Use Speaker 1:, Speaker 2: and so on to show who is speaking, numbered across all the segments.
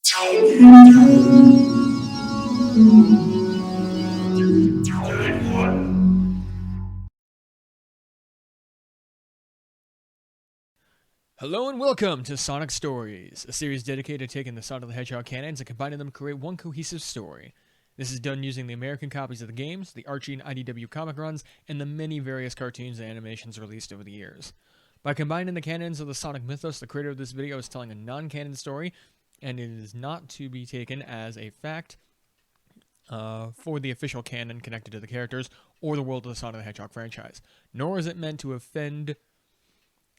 Speaker 1: Hello and welcome to Sonic Stories, a series dedicated to taking the Sonic the Hedgehog canons and combining them to create one cohesive story. This is done using the American copies of the games, the Archie and IDW comic runs, and the many various cartoons and animations released over the years. By combining the canons of the Sonic mythos, the creator of this video is telling a non-canon story, and it is not to be taken as a fact for the official canon connected to the characters or the world of the Sonic the Hedgehog franchise, nor is it meant to offend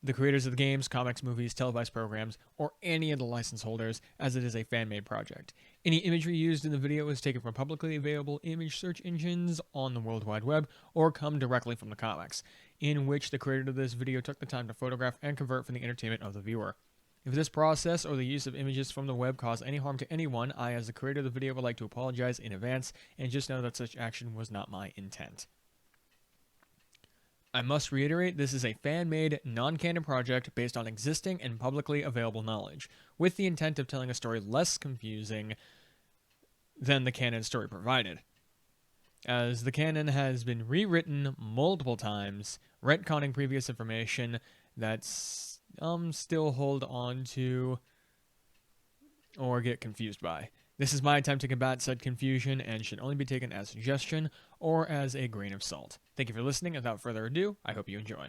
Speaker 1: the creators of the games, comics, movies, televised programs, or any of the license holders, as it is a fan-made project. Any imagery used in the video was taken from publicly available image search engines on the World Wide Web, or come directly from the comics, in which the creator of this video took the time to photograph and convert for the entertainment of the viewer. If this process or the use of images from the web caused any harm to anyone, I, as the creator of the video, would like to apologize in advance, and just know that such action was not my intent. I must reiterate, this is a fan-made, non-canon project based on existing and publicly available knowledge, with the intent of telling a story less confusing than the canon story provided, as the canon has been rewritten multiple times, retconning previous information that's still hold on to or get confused by. This is my attempt to combat said confusion and should only be taken as suggestion or as a grain of salt. Thank you for listening. Without further ado, I hope you enjoy.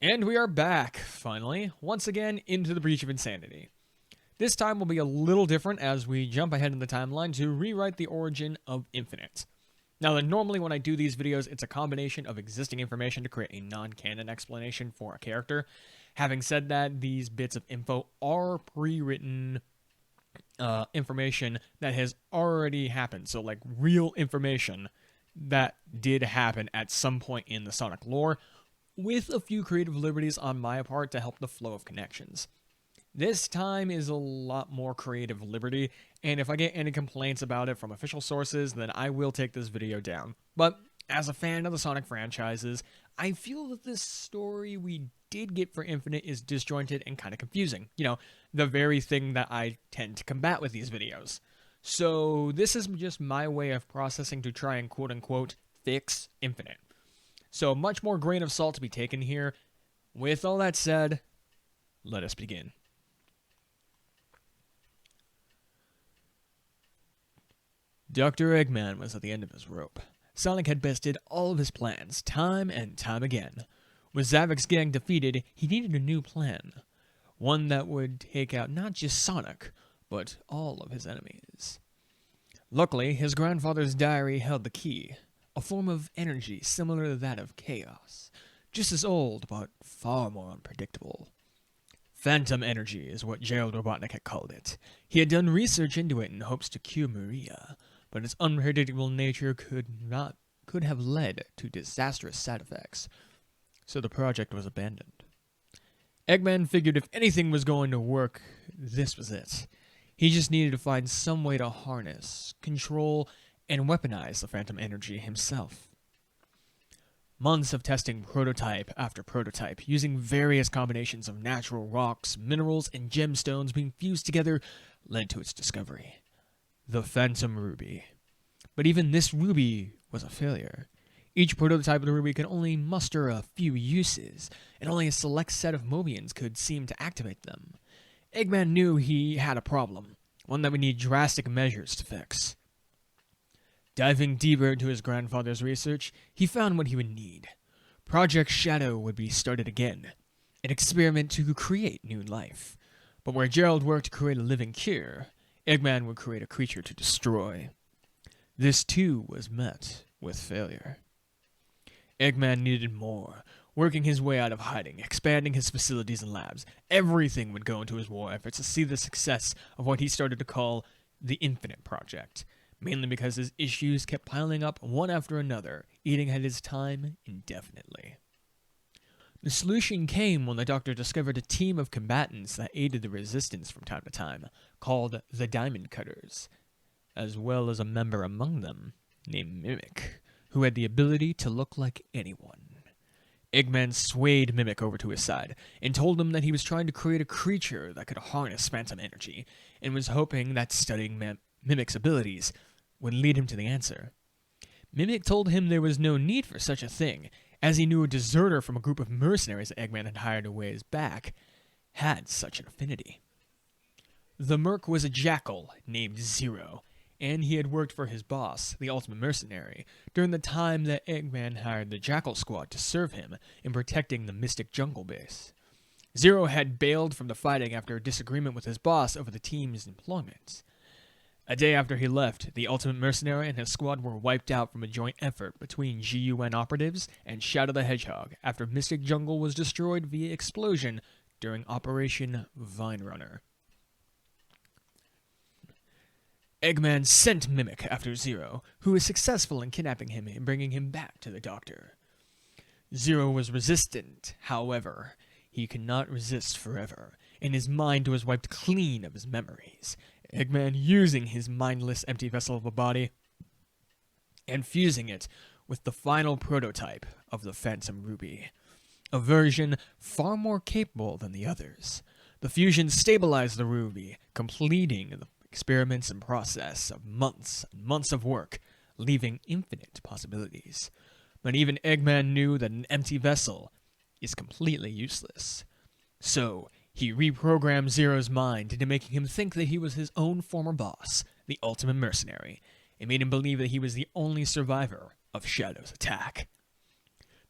Speaker 1: And we are back, finally, once again into the Breach of Insanity. This time will be a little different as we jump ahead in the timeline to rewrite the origin of Infinite. Now, normally when I do these videos, it's a combination of existing information to create a non-canon explanation for a character. Having said that, these bits of info are pre-written information that has already happened. So, like, real information that did happen at some point in the Sonic lore, with a few creative liberties on my part to help the flow of connections. This time is a lot more creative liberty, and if I get any complaints about it from official sources, then I will take this video down. But as a fan of the Sonic franchises, I feel that this story we did get for Infinite is disjointed and kind of confusing. You know, the very thing that I tend to combat with these videos. So this is just my way of processing to try and quote-unquote fix Infinite. So much more grain of salt to be taken here. With all that said, let us begin. Dr. Eggman was at the end of his rope. Sonic had bested all of his plans, time and time again. With Zavok's gang defeated, he needed a new plan. One that would take out not just Sonic, but all of his enemies. Luckily, his grandfather's diary held the key, a form of energy similar to that of chaos, just as old, but far more unpredictable. Phantom energy is what Gerald Robotnik had called it. He had done research into it in hopes to cure Maria, but its unpredictable nature could have led to disastrous side effects, so the project was abandoned. Eggman figured if anything was going to work, this was it. He just needed to find some way to harness, control, and weaponize the phantom energy himself. Months of testing prototype after prototype, using various combinations of natural rocks, minerals, and gemstones being fused together, led to its discovery. The Phantom Ruby. But even this ruby was a failure. Each prototype of the ruby could only muster a few uses, and only a select set of Mobians could seem to activate them. Eggman knew he had a problem, one that would need drastic measures to fix. Diving deeper into his grandfather's research, he found what he would need. Project Shadow would be started again, an experiment to create new life. But where Gerald worked to create a living cure, Eggman would create a creature to destroy. This too was met with failure. Eggman needed more, working his way out of hiding, expanding his facilities and labs. Everything would go into his war efforts to see the success of what he started to call the Infinite Project, mainly because his issues kept piling up one after another, eating at his time indefinitely. The solution came when the Doctor discovered a team of combatants that aided the resistance from time to time, called the Diamond Cutters, as well as a member among them named Mimic, who had the ability to look like anyone. Eggman swayed Mimic over to his side and told him that he was trying to create a creature that could harness phantom energy and was hoping that studying Mimic's abilities would lead him to the answer. Mimic told him there was no need for such a thing, as he knew a deserter from a group of mercenaries that Eggman had hired a ways back had such an affinity. The merc was a jackal named Zero, and he had worked for his boss, the Ultimate Mercenary, during the time that Eggman hired the Jackal Squad to serve him in protecting the Mystic Jungle base. Zero had bailed from the fighting after a disagreement with his boss over the team's employment. A day after he left, the Ultimate Mercenary and his squad were wiped out from a joint effort between GUN operatives and Shadow the Hedgehog after Mystic Jungle was destroyed via explosion during Operation Vine Runner. Eggman sent Mimic after Zero, who was successful in kidnapping him and bringing him back to the Doctor. Zero was resistant, however. He could not resist forever, and his mind was wiped clean of his memories. Eggman using his mindless empty vessel of a body and fusing it with the final prototype of the Phantom Ruby, a version far more capable than the others. The fusion stabilized the Ruby, completing the experiments and process of months and months of work, leaving infinite possibilities. But even Eggman knew that an empty vessel is completely useless. So, he reprogrammed Zero's mind into making him think that he was his own former boss, the Ultimate Mercenary, and made him believe that he was the only survivor of Shadow's attack.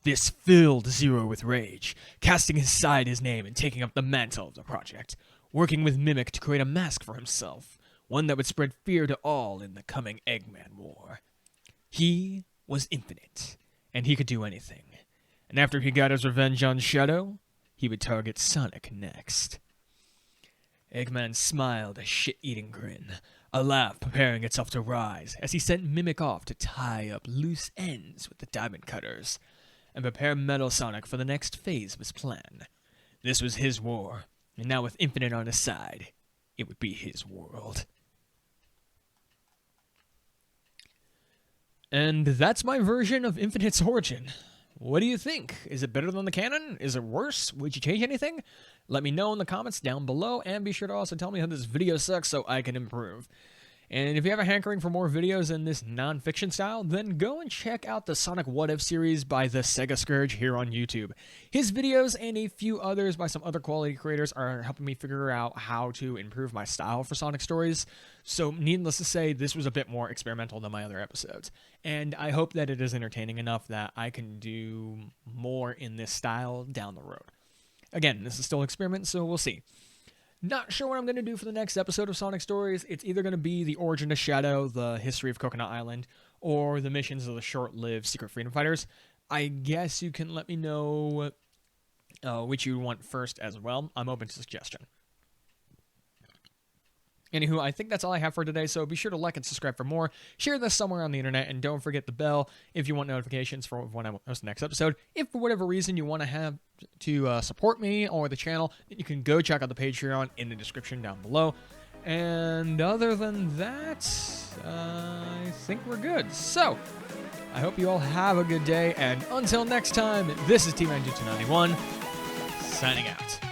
Speaker 1: This filled Zero with rage, casting aside his name and taking up the mantle of the project, working with Mimic to create a mask for himself, one that would spread fear to all in the coming Eggman War. He was infinite, and he could do anything. And after he got his revenge on Shadow, he would target Sonic next. Eggman smiled a shit-eating grin, a laugh preparing itself to rise as he sent Mimic off to tie up loose ends with the diamond cutters and prepare Metal Sonic for the next phase of his plan. This was his war, and now with Infinite on his side, it would be his world. And that's my version of Infinite's origin. What do you think? Is it better than the canon? Is it worse? Would you change anything? Let me know in the comments down below, and be sure to also tell me how this video sucks so I can improve. And if you have a hankering for more videos in this non-fiction style, then go and check out the Sonic What If series by the Sega Scourge here on YouTube. His videos and a few others by some other quality creators are helping me figure out how to improve my style for Sonic stories. So needless to say, this was a bit more experimental than my other episodes. And I hope that it is entertaining enough that I can do more in this style down the road. Again, this is still an experiment, so we'll see. Not sure what I'm going to do for the next episode of Sonic Stories. It's either going to be the origin of Shadow, the history of Coconut Island, or the missions of the short-lived Secret Freedom Fighters. I guess you can let me know which you want first as well. I'm open to suggestion. Anywho, I think that's all I have for today, so be sure to like and subscribe for more. Share this somewhere on the internet, and don't forget the bell if you want notifications for when I post the next episode. If for whatever reason you want to have to support me or the channel, then you can go check out the Patreon in the description down below. And other than that, I think we're good. So, I hope you all have a good day, and until next time, this is Team 9291, signing out.